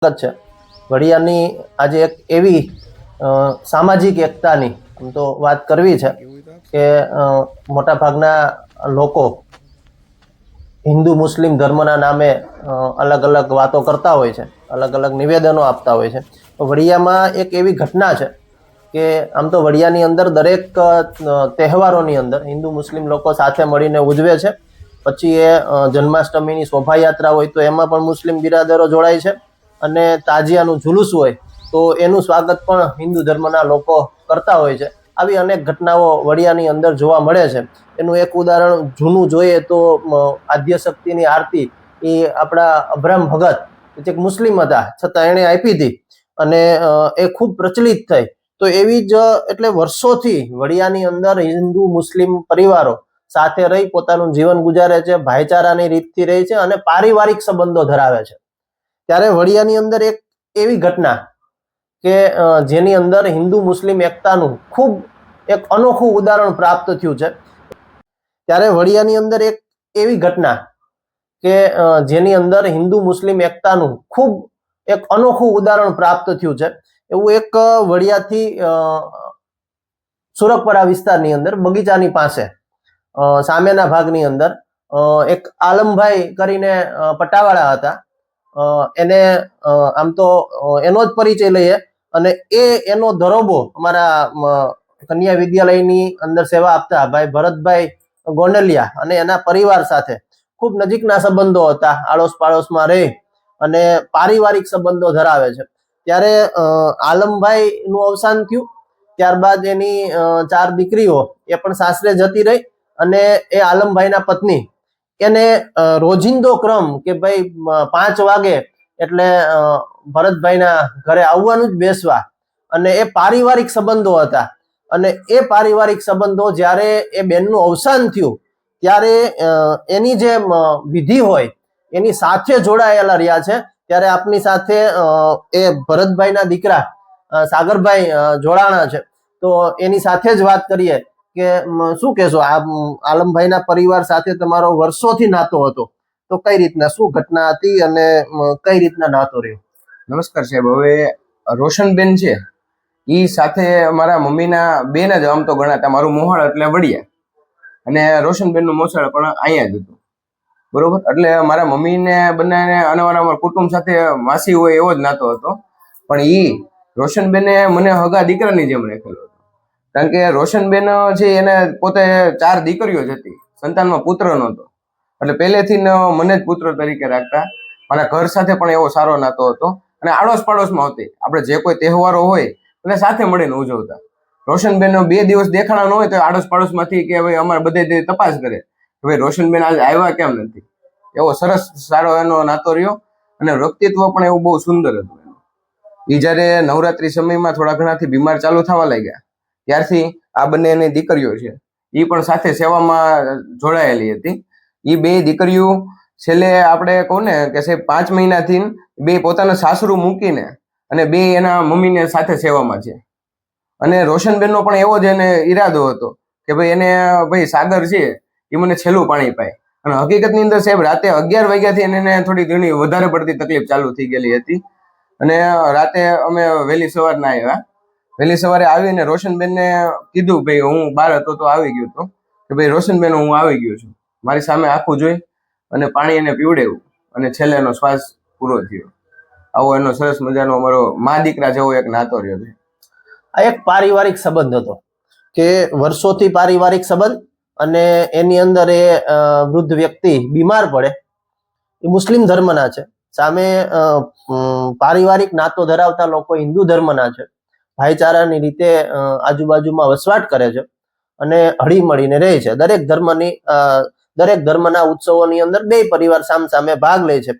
છે વડિયાની આજે એક એવી સામાજિક એકતાની આમ તો વાત કરવી છે કે મોટાભાગના લોકો હિન્દુ મુસ્લિમ ધર્મના નામે અલગ અલગ વાતો કરતા હોય છે, અલગ અલગ નિવેદનો આપતા હોય છે. તો વડિયામાં એક એવી ઘટના છે કે આમ તો વડિયાની અંદર દરેક તહેવારોની અંદર હિન્દુ મુસ્લિમ લોકો સાથે મળીને ઉજવે છે. પછી એ જન્માષ્ટમીની શોભાયાત્રા હોય તો એમાં પણ મુસ્લિમ બિરાદરો જોડાય છે, અને તાજિયાનું જુલુસ હોય તો એનું સ્વાગત પણ હિન્દુ ધર્મના લોકો કરતા હોય છે. આવી અનેક ઘટનાઓ વડિયાની અંદર જોવા મળે છે. એનું એક ઉદાહરણ જૂનું જોઈએ તો આદ્ય શક્તિની આરતી એ આપણા અબ્રાહમ ભગત જે મુસ્લિમ હતા છતાં એણે આપી હતી અને એ ખૂબ પ્રચલિત થઈ. તો એવી જ એટલે વર્ષોથી વડિયાની અંદર હિન્દુ મુસ્લિમ પરિવારો સાથે રહી પોતાનું જીવન ગુજારે છે, ભાઈચારાની રીતથી રહે છે અને પારિવારિક સંબંધો ધરાવે છે. ત્યારે વડિયાની અંદર એક એવી ઘટના કે જેની અંદર હિન્દુ મુસ્લિમ એકતાનું ખૂબ એક અનોખું ઉદાહરણ પ્રાપ્ત થયું છે. ત્યારે વડિયાની અંદર એક એવી ઘટના કે જેની અંદર હિન્દુ મુસ્લિમ એકતાનું ખૂબ એક અનોખું ઉદાહરણ પ્રાપ્ત થયું છે. એવું એક વડિયાથી સુરકપરા વિસ્તારની અંદર બગીચાની પાસે સામેના ભાગની અંદર એક આલમભાઈ કરીને પટાવાળા હતા. એને આમ તો એનો જ પરિચય લઈએ અને એનો દરોબો અમારા કન્યા વિદ્યાલયની અંદર સેવા આપતા ભાઈ ભરતભાઈ ગોંડલિયા અને એના પરિવાર સાથે ખૂબ નજીકના સંબંધો હતા, આડોશ પાડોશમાં રહે અને પારિવારિક સંબંધો ધરાવે છે. ત્યારે આલમભાઈ નું અવસાન થયું. ત્યારબાદ એની 4 દીકરીઓ એ પણ સાસરે જતી રહી અને એ આલમભાઈના પત્ની એને રોજિંદો ક્રમ કે ભાઈ 5 વાગે એટલે ભરતભાઈના ઘરે આવવાનું જ બેસવા, અને એ પારિવારિક સંબંધો હતા. અને એ પારિવારિક સંબંધો જ્યારે એ બેનનું અવસાન થયું ત્યારે એની જે વિધિ હોય એની સાથે જોડાયેલા રહ્યા છે. ત્યારે આપની સાથે એ ભરતભાઈના દીકરા સાગરભાઈ જોડાણા છે. તો એની સાથે જ વાત કરીએ કે શું કહેશો, આ આલમભાઈના પરિવાર સાથે તમારો વર્ષોથી નાતો હતો, તો કઈ રીતના શું ઘટના હતી અને કઈ રીતના નાતો રહ્યો? નમસ્કાર સાહેબ. હવે રોશનબેન છે એ સાથે મારા મમ્મીના બેન જ આમ તો ગણાતા. મારું મોહાળ એટલે વડિયા અને રોશનબેનનું મોસાળ પણ અહીંયા જ હતું, બરોબર. એટલે મારા મમ્મીને બંનેને અનાવર કુટુંબ સાથે માસી હોય એવો જ નાતો હતો. પણ ઈ રોશનબેને મને હગા દીકરાની જેમ રાખેલો હતો. કારણ કે રોશનબેન છે એને પોતે 4 દીકરીઓ જ હતી, સંતાનમાં પુત્ર નહોતો. એટલે પહેલેથી મને જ પુત્ર તરીકે રાખતા. મારા ઘર સાથે પણ એવો સારો નાતો હતો અને આડોશ પાડોશમાં હતી. આપણે જે કોઈ તહેવારો હોય એટલે સાથે મળીને ઉજવતા. રોશનબેન 2 દિવસ દેખાણા ન હોય તો આડોશ પાડોશમાંથી કે ભાઈ અમારે બધે તપાસ કરે કે ભાઈ રોશનબેન આજે આવ્યા કેમ નથી. એવો સરસ સારો એનો નાતો રહ્યો અને વ્યક્તિત્વ પણ એવું બહુ સુંદર હતું એનું. એ જયારે નવરાત્રી સમયમાં થોડા ઘણાથી બીમાર ચાલુ થવા લાગ્યા ત્યારથી આ બંને એની દીકરીઓ છે એ પણ સાથે સેવામાં જોડાયેલી હતી. એ 2 દીકરીઓ છેલ્લે આપણે કહું ને કે સાહેબ 5 મહિનાથી 2 પોતાના સાસરું મૂકીને અને 2 એના મમ્મીને સાથે સેવામાં છે. અને રોશનબેનનો પણ એવો જ એને ઈરાદો હતો કે ભાઈ એને ભાઈ સાગર છે એ મને છેલ્લું પાણી પાય. અને હકીકતની અંદર સાહેબ રાતે 11 વાગ્યાથી એને થોડી ઘણી વધારે પડતી તકલીફ ચાલુ થઈ ગયેલી હતી. અને રાતે અમે વહેલી સવારના આવ્યા. વહેલી સવારે આવીને રોશનબેનને કીધું ભાઈ હું બહાર હતો તો આવી ગયો હતો કે ભાઈ રોશનબેન હું આવી ગયો છું. મારી સામે આખું જોઈ અને પાણી એને પીવડાવ્યું અને છેલ્લે એનો શ્વાસ પૂરો થયો. આવો એનો સરસ મજાનો અમારો મા દીકરા જેવો એક નાતો રહ્યો છે. આ એક પારિવારિક સંબંધ હતો કે વર્ષોથી પારિવારિક સંબંધ, અને એની અંદર એ વૃદ્ધ વ્યક્તિ બીમાર પડે. એ મુસ્લિમ ધર્મના છે, સામે પારિવારિક નાતો ધરાવતા લોકો હિન્દુ ધર્મના છે. ભાઈચારાની રીતે આજુબાજુમાં વસવાટ કરે છે અને હળી મળીને રહે છે. દરેક ધર્મના ઉત્સવોની અંદર 2 પરિવાર સામસામે ભાગ લે છે.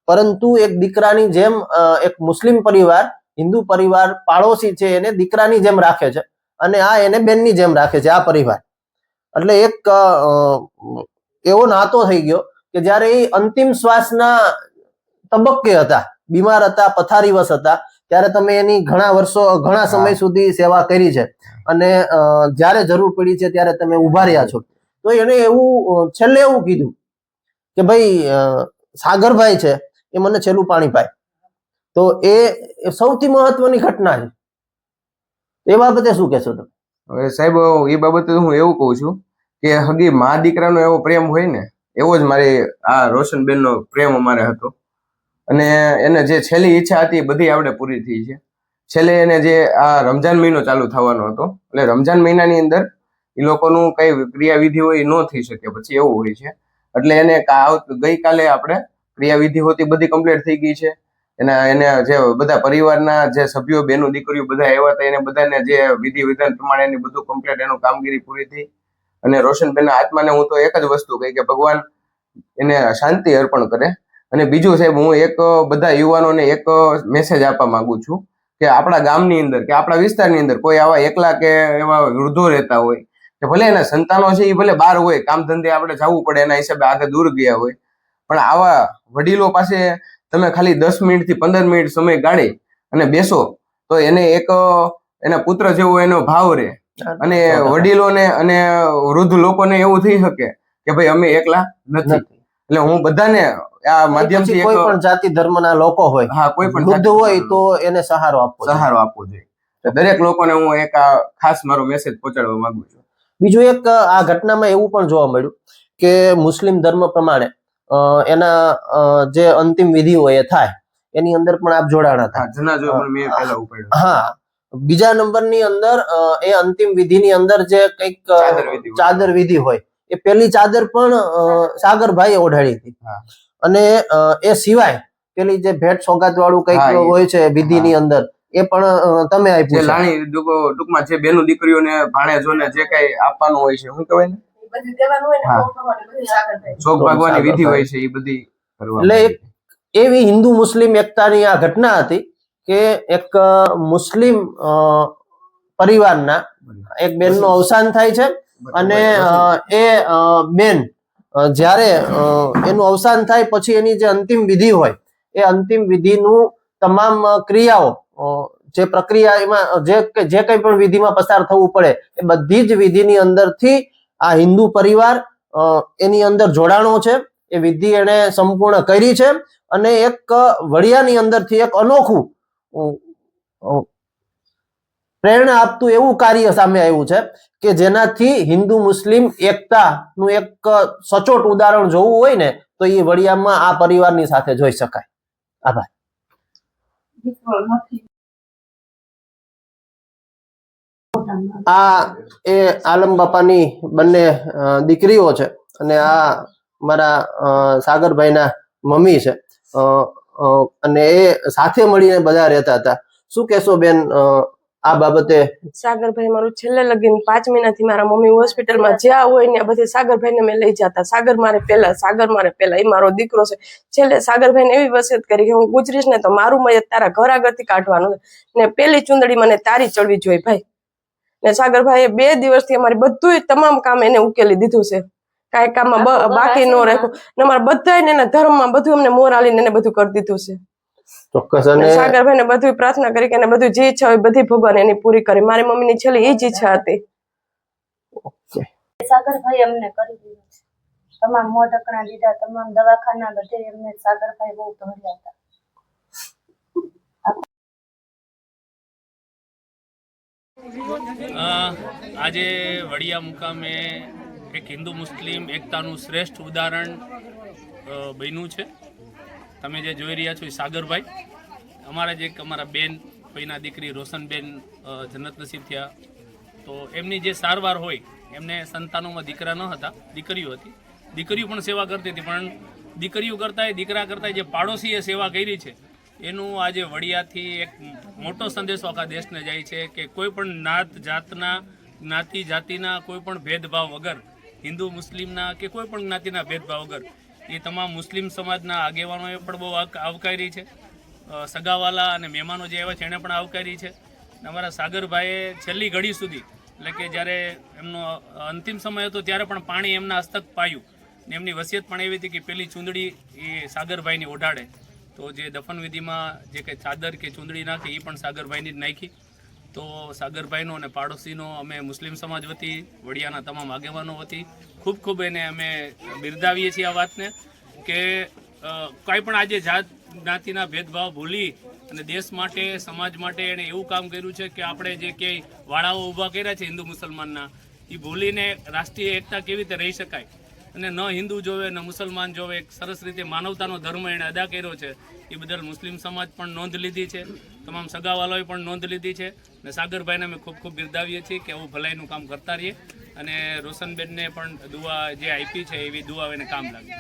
પરંતુ એક દીકરાની જેમ એક મુસ્લિમ પરિવાર હિન્દુ પરિવાર પાડોશી છે એને દીકરાની જેમ રાખે છે, અને આ એને બેનની જેમ રાખે છે આ પરિવાર. એટલે એક એવો નાતો થઈ ગયો કે જ્યારે એ અંતિમ શ્વાસના તબક્કે હતા, બીમાર હતા, પથારીવશ હતા, ત્યારે તમે એની ઘણા સમય સુધી સેવા કરી છે અને જ્યારે જરૂર પડી છે ત્યારે તમે ઉભા રહ્યા છો. તો એને એવું છેલ્લે એવું કીધું કે ભાઈ સાગરભાઈ છે એ મને છેલ્લું પાણી પાય. તો એ સૌથી મહત્વની ઘટના છે. એ બાબતે શું કહેશો તમે? હવે સાહેબ એ બાબતે હું એવું કહું છું કે હગી મા દીકરાનો એવો પ્રેમ હોય ને એવો જ મારી આ રોશનબેનનો પ્રેમ અમારે હતો. અને એને જે છેલ્લી ઈચ્છા હતી એ બધી આપણે પૂરી થઈ છે. છેલ્લે એને જે આ રમજાન મહિનો ચાલુ થવાનો હતો એટલે રમજાન મહિનાની અંદર એ લોકોનું કઈ ક્રિયાવિધિ હોય એ ન થઈ શકે પછી એવું હોય છે. એટલે એને ગઈકાલે આપણે ક્રિયાવિધિ હોતી બધી કમ્પ્લીટ થઈ ગઈ છે. એને જે બધા પરિવારના જે સભ્યો બેનો દીકરીઓ બધા આવ્યા હતા એને બધાને જે વિધિ વિધાન પ્રમાણે એની બધું કમ્પ્લીટ એનું કામગીરી પૂરી થઈ. અને રોશનબેનના આત્માને હું તો એક જ વસ્તુ કહી કે ભગવાન એને શાંતિ અર્પણ કરે. અને બીજું સાહેબ હું એક બધા યુવાનોને એક મેસેજ આપવા માંગુ છું કે આપણા ગામની અંદર કે આપણા વિસ્તારની અંદર કોઈ આવા એકલા કે એવા વૃદ્ધો રહેતા હોય કે ભલે એના સંતાનો છે એ ભલે બહાર હોય કામ ધંધે આપણે જવું પડે એના હિસાબે આગળ દૂર ગયા હોય પણ આવા વડીલો પાસે તમે ખાલી 10 મિનિટથી 15 મિનિટ સમય ગાળી અને બેસો તો એને એક એના પુત્ર જેવો એનો ભાવ રહે. અને વડીલોને અને વૃદ્ધ લોકોને એવું થઈ શકે કે ભાઈ અમે એકલા નથી. એટલે હું બધાને આ માધ્યમથી કોઈ પણ જાતિ ધર્મના લોકો હોય, હા કોઈ પણ વૃદ્ધ હોય તો એને સહારો આપવો જોઈએ. દરેક લોકોને હું એક આ ખાસ મારો મેસેજ પહોંચાડવા માંગુ છું. બીજું એક આ ઘટનામાં એવું પણ જોવા મળ્યું કે મુસ્લિમ ધર્મ પ્રમાણે એના જે અંતિમ વિધિ હોય એ થાય એની અંદર પણ આપ જોડાણા હતા. જનાજો પણ મેં પહેલા ઉપાડ્યો. હા, બીજા નંબરની અંદર એ અંતિમ વિધિની અંદર જે કંઈક ચાદર વિધિ હોય એ પેલી ચાદર પણ સાગરભાઈએ ઓઢાડી હતી. અને એ સિવાય પેલી જે ભેટ સોગાત વાળું કંઈક હોય છે વિધિની અંદર એ પણ તમે આપ્યું છે. લાણી ટૂંકમાં જે બેનું દીકરીઓને ભાણેજોને જે કઈ આપવાનું હોય છે શું કહેવાય ને ચોક ભાગવાની વિધિ હોય છે એ બધી. એટલે એવી હિન્દુ મુસ્લિમ એકતાની આ ઘટના હતી કે એક મુસ્લિમ પરિવારના એક બેનનું અવસાન થાય છે અને એ બેન જ્યારે એનું અવસાન થાય પછી એની જે અંતિમ વિધિ હોય એ અંતિમ વિધિનું તમામ ક્રિયાઓ જે પ્રક્રિયા એમાં જે કંઈ પણ વિધિમાં પસાર થવું પડે એ બધી જ વિધિની અંદરથી આ હિન્દુ પરિવાર એની અંદર જોડાણો છે. એ વિધિ એને સંપૂર્ણ કરી છે અને એક વડિયાની અંદરથી એક અનોખું પ્રેરણા આપતું એવું કાર્ય સામે આવ્યું છે કે જેનાથી હિન્દુ મુસ્લિમ એકતાનું એક સચોટ ઉદાહરણ જોવું હોય ને તો એ વડિયામાં આ પરિવારની સાથે જોઈ શકાય. આભાર. આ એ આલમ બાપાની બંને દીકરીઓ છે અને આ મારા સાગરભાઈના મમ્મી છે અને એ સાથે મળીને બધા રહેતા હતા. શું કહેશો બેન આ બાબતે? સાગરભાઈ મારું છેલ્લે લગીન 5 મહિનાથી મારા મમ્મી હોસ્પિટલમાં જ્યાં હોય ને બધે સાગરભાઈને મેં લઈ જતા. સાગર મારે પહેલા એ મારો દીકરો છે. છેલ્લે સાગરભાઈને એવી વસિયત કરી કે હું ગુજરીશ ને તો મારું મયત તારા ઘર આગળથી કાઢવાનું ને પેલી ચુંદડી મને તારી ચડવી જોઈએ ભાઈ. ને સાગરભાઈએ 2 દિવસથી અમારી બધું તમામ કામ એને ઉકેલી દીધું છે. કાંઈ કામમાં બાકી ન રાખ્યું ને અમારા બધાને એના ધર્મમાં બધું અમને મોરાલીને એને બધું કરી દીધું છે. ચોક્કસ. અને સાગરભાઈને બધું પ્રાર્થના કરી કે એને બધું જે ઈચ્છા હોય બધી ભગવાન એની પૂરી કરે. મારી મમ્મીની છેલ્લી એ જ ઈચ્છા હતી. સાગરભાઈ અમને કરી દીધું છે. તમામ મોઢકણા દીધા, તમામ દવાખાના બધે એમને સાગરભાઈ બહુ ધોર્યા હતા. આજે વડિયા મુકામે એક હિન્દુ મુસ્લિમ એકતાનું શ્રેષ્ઠ ઉદાહરણ બન્યું છે. તમે જે જોઈ રહ્યા છો એ સાગરભાઈ અમારા બેન ભાઈના દીકરી રોશનબેન જન્નત નસીબ થયા. તો એમની જે સારવાર હોય એમને સંતાનોમાં દીકરા ન હતા, દીકરીઓ હતી. દીકરીઓ પણ સેવા કરતી હતી પણ દીકરીઓ કરતાં દીકરા કરતાં જે પાડોશીએ સેવા કરી છે એનું આજે વડિયાથી એક મોટો સંદેશો આખા દેશને જાય છે કે કોઈ પણ નાત જાતના જ્ઞાતિ જાતિના કોઈ પણ ભેદભાવ વગર, હિન્દુ મુસ્લિમના કે કોઈ પણ જ્ઞાતિના ભેદભાવ વગર એ તમામ મુસ્લિમ સમાજના આગેવાનોએ પણ બહુ આવકારી છે. સગાવાલા અને મહેમાનો જે આવ્યા છે એણે પણ આવકારી છે. અમારા સાગરભાઈએ છેલ્લી ઘડી સુધી એટલે કે જ્યારે એમનો અંતિમ સમય હતો ત્યારે પણ પાણી એમના હસ્તક પાયું ને એમની વસિયત પણ એવી હતી કે પેલી ચૂંદડી એ સાગરભાઈની ઓઢાડે. તો જે દફનવિધિમાં જે કંઈ ચાદર કે ચૂંદડી નાખી એ પણ સાગરભાઈની જ નાખી. તો સાગરભાઈનો અને પાડોશીનો અમે મુસ્લિમ સમાજ વતી, વડિયાના તમામ આગેવાનો વતી ખૂબ ખૂબ એને અમે બિરદાવીએ છીએ આ વાતને કે કાંઈ પણ આજે જાત જ્ઞાતિના ભેદભાવ ભૂલી અને દેશ માટે સમાજ માટે એણે એવું કામ કર્યું છે કે આપણે જે ક્યાંય વાળાઓ ઊભા કર્યા છે હિન્દુ મુસલમાનના, એ ભૂલીને રાષ્ટ્રીય એકતા કેવી રીતે રહી શકાય અને ન હિન્દુ જોવે ન મુસલમાન જોવે, એક સરસ રીતે માનવતાનો ધર્મ એણે અદા કર્યો છે. એ બદલ મુસ્લિમ સમાજ પણ નોંધ લીધી છે, તમામ સગાવાલાઓએ પણ નોંધ લીધી છે અને સાગરભાઈને અમે ખૂબ ખૂબ બિરદાવીએ છીએ કે આવું ભલાઈનું કામ કરતા રહીએ અને રોશનબેનને પણ દુઆ જે આપી છે એવી દુઆ એને કામ લાગે.